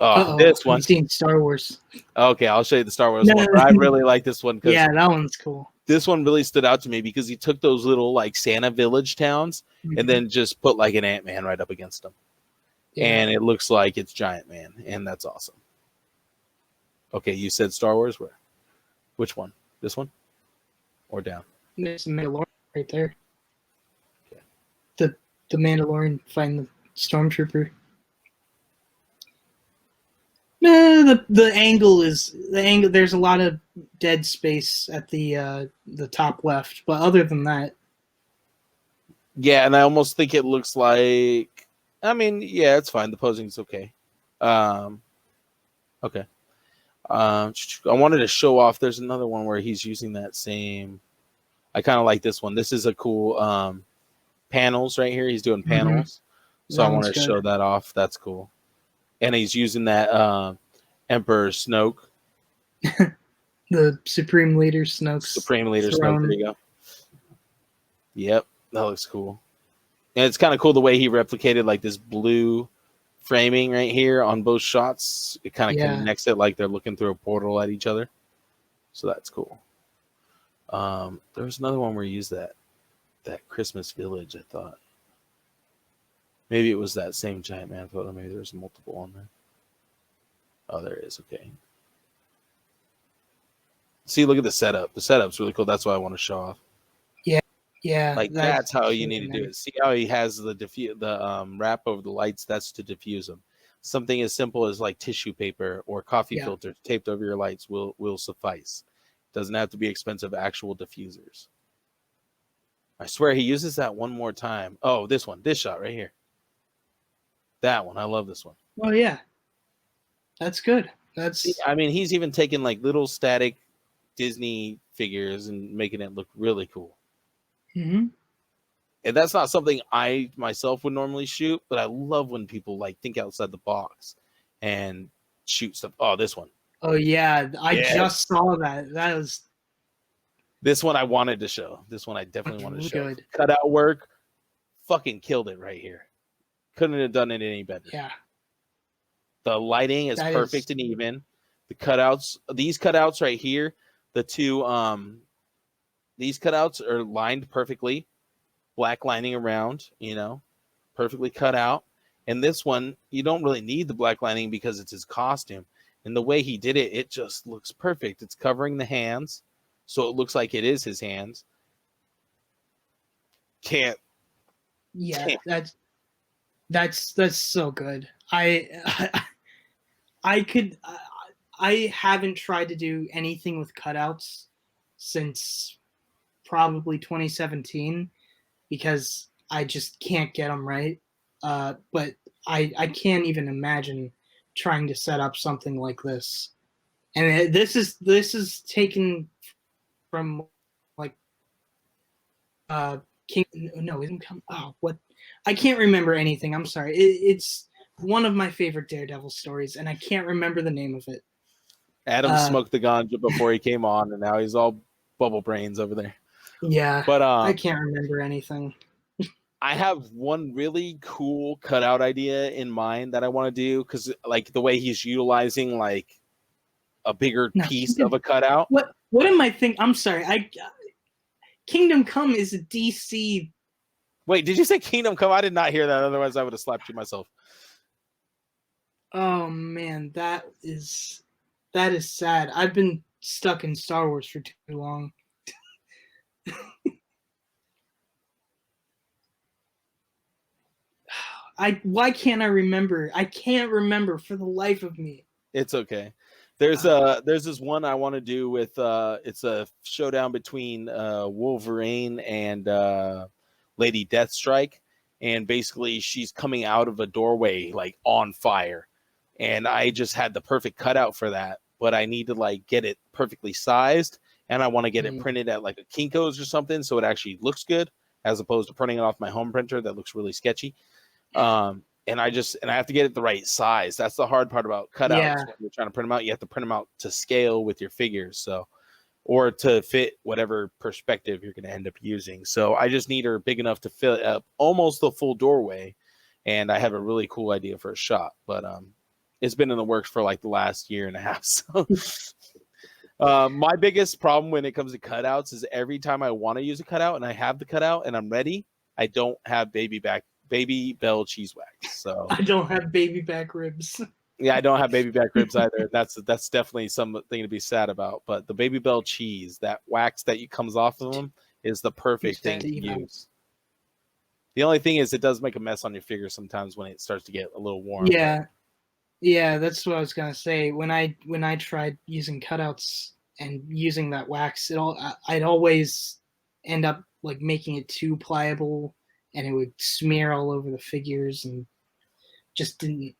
Oh, this one. I've seen Star Wars. Okay, I'll show you the Star Wars one. But I really like this one because that one's cool. This one really stood out to me because he took those little like Santa village towns and then just put like an Ant-Man right up against them. Yeah. And it looks like it's Giant Man, and that's awesome. Okay, you said Star Wars? Where? Which one? This one? Or down? There's the Mandalorian right there. Okay. The Mandalorian fighting the Stormtrooper. No, the angle is the angle. There's a lot of dead space at the top left, but other than that, yeah. And I almost think it looks like. I mean, yeah, it's fine. The posing's okay. Okay. I wanted to show off. There's another one where he's using that same. I kind of like this one. This is a cool panels right here. He's doing panels, so I wanted to show that off. That's cool. And he's using that Emperor Snoke. The Supreme Leader Snoke. Supreme Leader Snoke. There you go. Yep, that looks cool. And it's kind of cool the way he replicated like this blue framing right here on both shots. It kind of connects it like they're looking through a portal at each other. So that's cool. There was another one where he used that Christmas village, I thought. Maybe it was that same Giant Man photo. Maybe there's multiple on there. Oh, there is. Okay. See, look at the setup. The setup's really cool. That's why I want to show off. Yeah. Like that's how you need to do it. See how he has the wrap over the lights? That's to diffuse them. Something as simple as like tissue paper or coffee filter taped over your lights will suffice. Doesn't have to be expensive actual diffusers. I swear he uses that one more time. Oh, this shot right here. That one. I love this one. Oh, yeah. That's good. I mean, he's even taken like little static Disney figures and making it look really cool. Mm-hmm. And that's not something I myself would normally shoot, but I love when people like think outside the box and shoot stuff. Oh, this one. Oh, yeah. I just saw that. That was... This one I wanted to show. This one I definitely wanted to show. Good. Cutout work. Fucking killed it right here. Couldn't have done it any better. Yeah. The lighting is perfect and even. The cutouts, these cutouts right here, the two, these cutouts are lined perfectly. Black lining around, perfectly cut out. And this one, you don't really need the black lining because it's his costume. And the way he did it, it just looks perfect. It's covering the hands, so it looks like it is his hands. Can't. That's so good. I haven't tried to do anything with cutouts since probably 2017 because I just can't get them right. But I can't even imagine trying to set up something like this. And this is taken from like King. No, isn't come. Oh, what? I can't remember anything. I'm sorry. It's one of my favorite Daredevil stories, and I can't remember the name of it. Adam smoked the ganja before he came on, and now he's all bubble brains over there. Yeah, but I can't remember anything. I have one really cool cutout idea in mind that I want to do because, like, the way he's utilizing like a bigger piece of a cutout. What am I thinking? I'm sorry. Kingdom Come is a DC. Wait, did you say Kingdom Come? I did not hear that. Otherwise, I would have slapped you myself. Oh man, that is sad. I've been stuck in Star Wars for too long. Why can't I remember? I can't remember for the life of me. It's okay. There's this one I want to do with it's a showdown between Wolverine and Lady Deathstrike, and basically she's coming out of a doorway like on fire, and I just had the perfect cutout for that, but I need to like get it perfectly sized, and I want to get it printed at like a Kinko's or something so it actually looks good, as opposed to printing it off my home printer that looks really sketchy. And I have to get it the right size. That's the hard part about cutouts. Yeah. When you're trying to print them out, you have to print them out to scale with your figures. So, or to fit whatever perspective you're going to end up using. So I just need her big enough to fill up almost the full doorway. And I have a really cool idea for a shot, but it's been in the works for like the last year and a half. So my biggest problem when it comes to cutouts is every time I want to use a cutout and I have the cutout and I'm ready, I don't have Baby Bell cheese wax. So I don't have baby back ribs. Yeah, I don't have baby back ribs either. That's definitely something to be sad about. But the Baby Bell cheese, that wax that comes off of them, is the perfect thing to use. The only thing is it does make a mess on your figure sometimes when it starts to get a little warm. Yeah, that's what I was gonna say. When I tried using cutouts and using that wax, I'd always end up like making it too pliable, and it would smear all over the figures, and just didn't.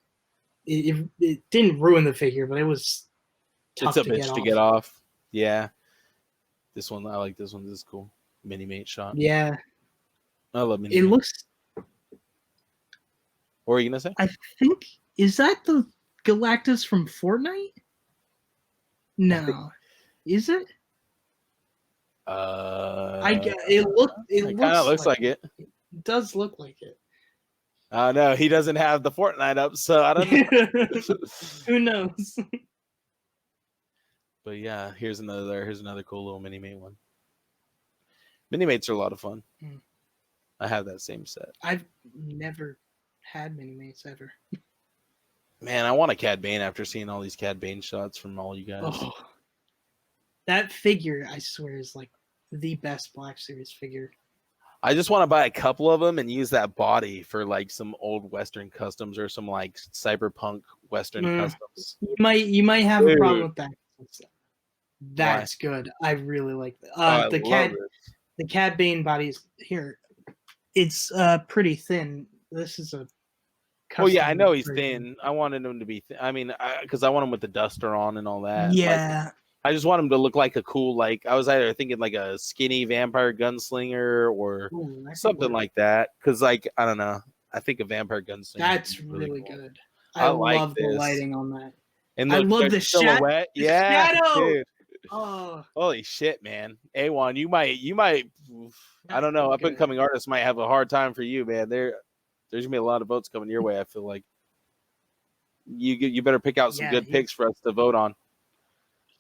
It didn't ruin the figure, but it was tough to get off. Yeah, this one I like. This one. This is cool. Mini mate shot. Yeah, I love mini. It looks. What are you gonna say? I think is that the Galactus from Fortnite? No, is it? It kind of looks like it. It does look like it. No, he doesn't have the Fortnite up, so I don't know. Who knows? But yeah, here's another cool little mini mate one. Mini mates are a lot of fun. I have that same set. I've never had mini mates ever. Man, I want a Cad Bane after seeing all these Cad Bane shots from all you guys. Oh, that figure, I swear, is like the best Black Series figure. I just want to buy a couple of them and use that body for like some old Western customs or some like cyberpunk Western customs. You might have a problem with that. That's good. I really like that. The Cad Bane bodies here. It's pretty thin. This is a. Oh yeah, I know he's thin. I wanted him to be thin. I mean, because I want him with the duster on and all that. Yeah. Like, I just want him to look like a cool, like, I was either thinking like a skinny vampire gunslinger or something like that. Because, like, I don't know. I think a vampire gunslinger. That's really cool. Good. I love the lighting on that. And I love the silhouette. Yeah, shadow. Dude. Oh, holy shit, man! A1, you might. I don't know. Up and coming artists might have a hard time for you, man. There's gonna be a lot of votes coming your way. I feel like you better pick out some good picks for us to vote on.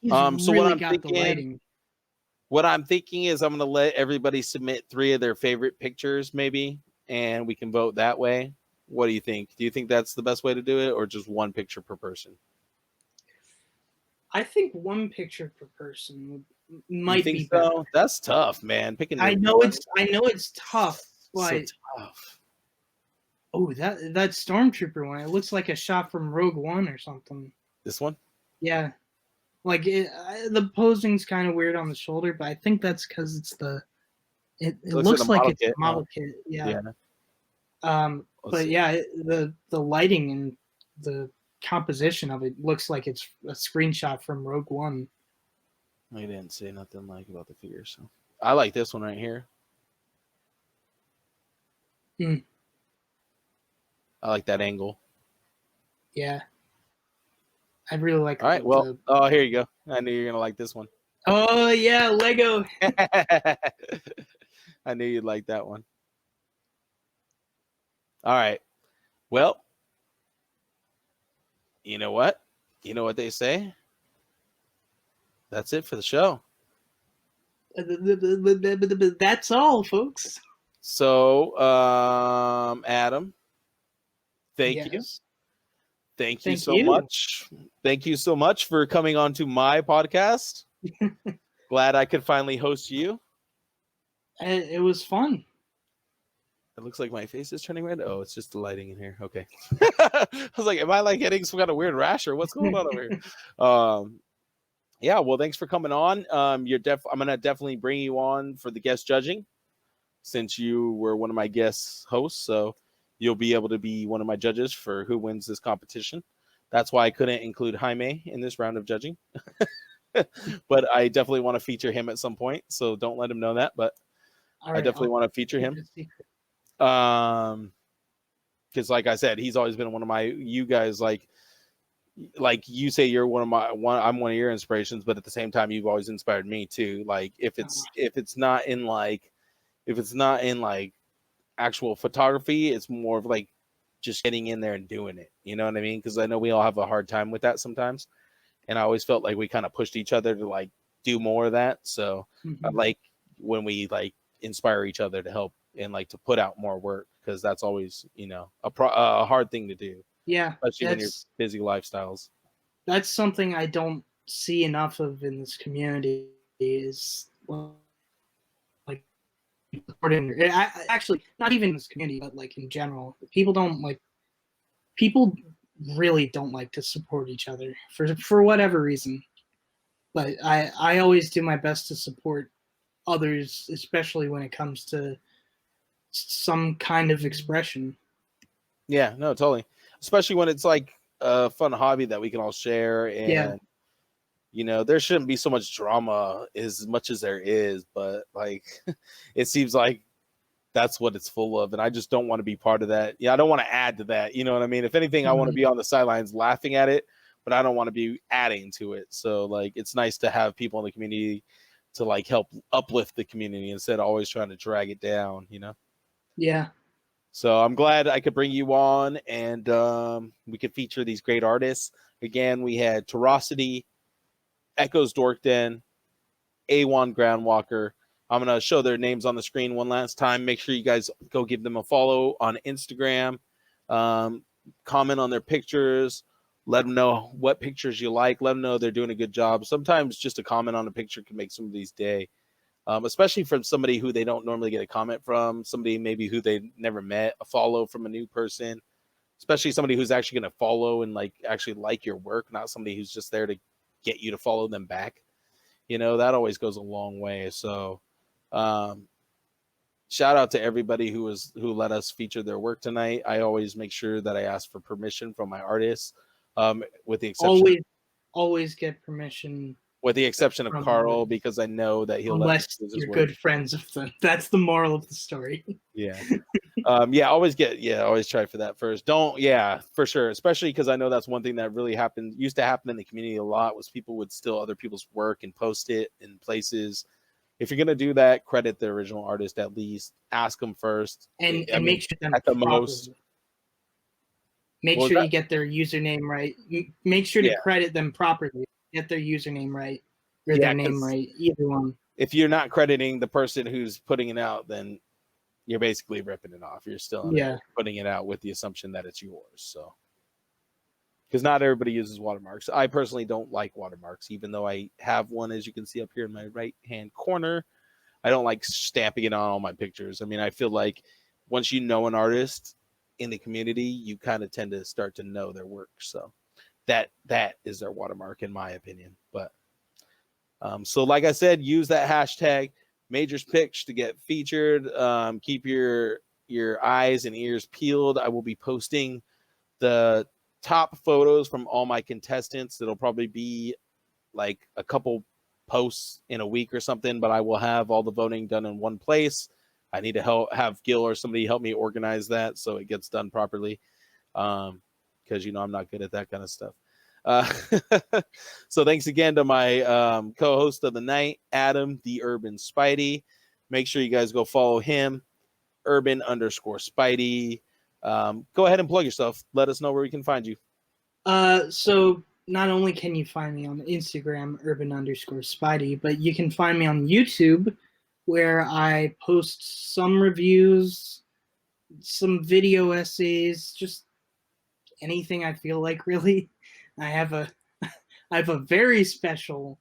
So really what I'm thinking is I'm going to let everybody submit 3 of their favorite pictures, maybe, and we can vote that way. What do you think? Do you think that's the best way to do it, or just 1 picture per person? I think 1 picture per person might be so? Better. That's tough, man. I know it's tough, but so tough. Oh, that Stormtrooper one. It looks like a shot from Rogue One or something. This one? Yeah. Like the posing's kind of weird on the shoulder, but I think that's because it's it looks like it's a model kit. Yeah. But yeah, the lighting and the composition of it looks like it's a screenshot from Rogue One. I didn't say nothing like about the figure, so I like this one right here. I like that angle. Yeah. I really like. All right. Well, here you go. I knew you were gonna like this one. Oh yeah, Lego. I knew you'd like that one. All right. Well, you know what? You know what they say? That's it for the show. That's all, folks. So, Adam, thank you. Yes. Thank you so much. Thank you so much for coming on to my podcast. Glad I could finally host you. It was fun. It looks like my face is turning red. Oh, it's just the lighting in here. Okay. I was like, am I like getting some kind of weird rash or what's going on over here? Yeah, well, thanks for coming on. I'm gonna definitely bring you on for the guest judging, since you were one of my guest hosts. So you'll be able to be one of my judges for who wins this competition. That's why I couldn't include Jaime in this round of judging. But I definitely want to feature him at some point. So don't let him know that. But All right, I definitely want to feature him. Because like I said, he's always been one of my, you guys, like you say you're I'm one of your inspirations, but at the same time you've always inspired me too. Like if it's not in like actual photography, it's more of like just getting in there and doing it, you know what I mean? Because I know we all have a hard time with that sometimes, and I always felt like we kind of pushed each other to like do more of that. So I like when we like inspire each other to help and like to put out more work, because that's always, you know, a hard thing to do. Yeah, Especially when you're busy lifestyles. That's something I don't see enough of in this community is like actually not even in this community, but like in general. People really don't like to support each other for whatever reason. But I always do my best to support others, especially when it comes to some kind of expression. Yeah, no, totally. Especially when it's like a fun hobby that we can all share, and you know, there shouldn't be so much drama as much as there is, but like it seems like that's what it's full of, and I just don't want to be part of that. Yeah, I don't want to add to that. You know what I mean? If anything, I want to be on the sidelines laughing at it, but I don't want to be adding to it. So like, it's nice to have people in the community to like help uplift the community instead of always trying to drag it down. You know? Yeah. So I'm glad I could bring you on, and we could feature these great artists. Again, we had Terosity, Echoes Dork Den, A1 Groundwalker. I'm going to show their names on the screen one last time. Make sure you guys go give them a follow on Instagram. Comment on their pictures. Let them know what pictures you like. Let them know they're doing a good job. Sometimes just a comment on a picture can make somebody's day, especially from somebody who they don't normally get a comment from, somebody maybe who they never met, a follow from a new person, especially somebody who's actually going to follow and like actually like your work, not somebody who's just there to get you to follow them back. You know, that always goes a long way. So shout out to everybody who let us feature their work tonight. I always make sure that I ask for permission from my artists, with the exception always get permission, with the exception of Carl, because I know that he'll unless you're good friends with them. That's the moral of the story. Yeah. Always try for that first. For sure. Especially because I know that's one thing that really used to happen in the community a lot, was people would steal other people's work and post it in places. If you're going to do that, credit the original artist, at least ask them first. And make sure at the most. Make sure you get their username right. Make sure to credit them properly. Get their username right or their name right. Either one. If you're not crediting the person who's putting it out, then you're basically ripping it off. You're still putting it out with the assumption that it's yours. So, because not everybody uses watermarks. I personally don't like watermarks, even though I have one, as you can see up here in my right hand corner. I don't like stamping it on all my pictures. I mean, I feel like once you know an artist in the community, you kind of tend to start to know their work. So that is their watermark, in my opinion. But so like I said, use that hashtag Majors Pitch to get featured. Keep your eyes and ears peeled. I will be posting the top photos from all my contestants. It'll probably be like a couple posts in a week or something, but I will have all the voting done in one place. I need to have Gil or somebody help me organize that so it gets done properly, because you know I'm not good at that kind of stuff. So thanks again to my co-host of the night, Adam the Urban Spidey. Make sure you guys go follow him, Urban_Spidey. Go ahead and plug yourself. Let us know where we can find you. So not only can you find me on Instagram, urban_spidey, but you can find me on YouTube, where I post some reviews, some video essays, just anything I feel like, really. I have a very special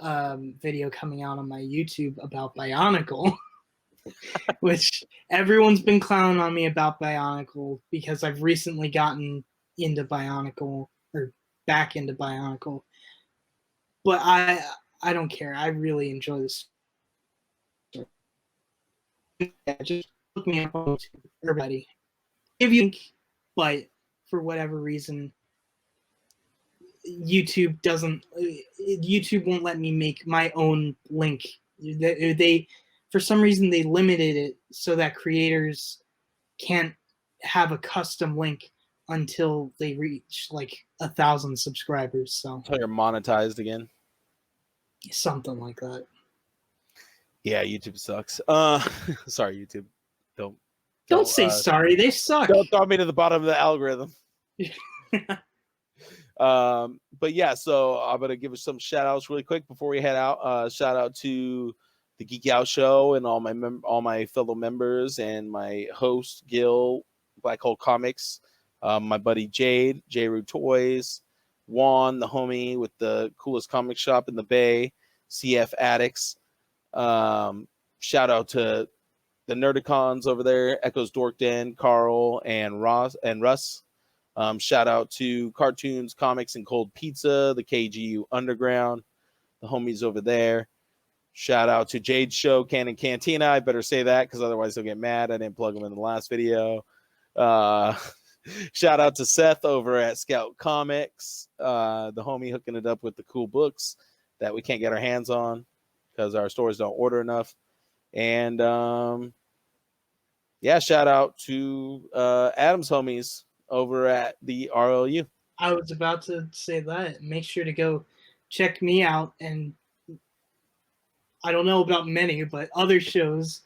video coming out on my YouTube about Bionicle, which everyone's been clowning on me about Bionicle because I've recently gotten into Bionicle, or back into Bionicle. But I don't care. I really enjoy this. Yeah, just look me up on YouTube, everybody. If you think, but for whatever reason, YouTube won't let me make my own link. They for some reason they limited it so that creators can't have a custom link until they reach like 1,000 subscribers. So you're monetized again. Something like that. Yeah, YouTube sucks. Sorry, YouTube. Don't say sorry. They suck. Don't throw me to the bottom of the algorithm. But yeah, so I'm gonna give some shout outs really quick before we head out. Shout out to the Geek Out Show and all my fellow members and my host Gil, Black Hole Comics, my buddy Jade, J-Roo Toys, Juan, the homie with the coolest comic shop in the Bay, CF Addicts. Shout out to the Nerdicons over there, Echoes Dork Den, Carl and Russ. Shout out to Cartoons, Comics, and Cold Pizza, the KGU Underground, the homies over there. Shout out to Jade's show, Canon Cantina. I better say that because otherwise they'll get mad. I didn't plug them in the last video. Shout out to Seth over at Scout Comics, the homie hooking it up with the cool books that we can't get our hands on because our stores don't order enough. And yeah, shout out to Adam's homies over at the RLU. I was about to say that. Make sure to go check me out, and I don't know about many, but other shows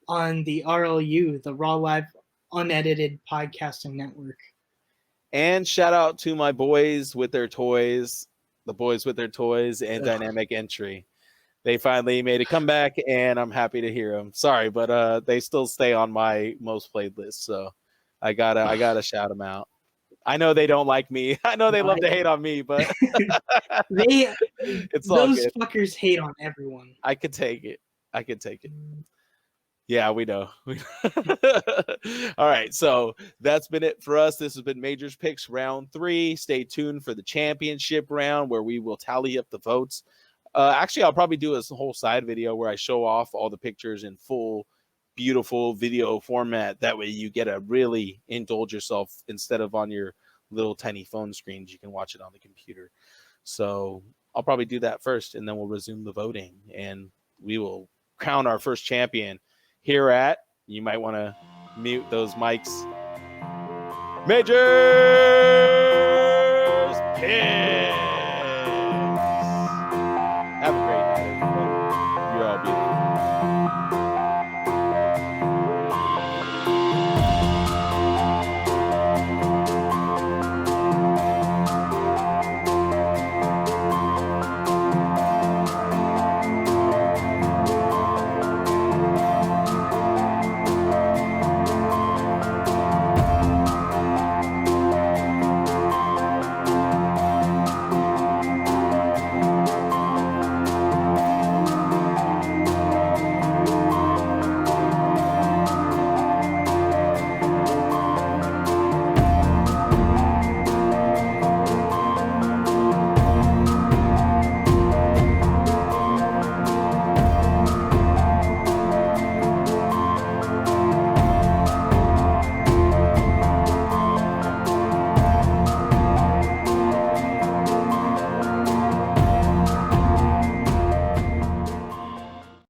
on the RLU, the Raw Live Unedited Podcasting Network. And shout out to my boys with their toys, the boys with their toys and Dynamic Entry. They finally made a comeback, and I'm happy to hear them. Sorry, but they still stay on my most played list, so I gotta shout them out. I know they don't like me. I know they love to hate on me, but it's those fuckers hate on everyone. I could take it. Yeah, we know. All right, so that's been it for us. This has been Majors Picks Round 3. Stay tuned for the championship round where we will tally up the votes. Actually, I'll probably do a whole side video where I show off all the pictures in full, beautiful video format. That way you get to really indulge yourself instead of on your little tiny phone screens. You can watch it on the computer. So I'll probably do that first, and then we'll resume the voting, and we will crown our first champion here at, you might want to mute those mics, Majors Pick.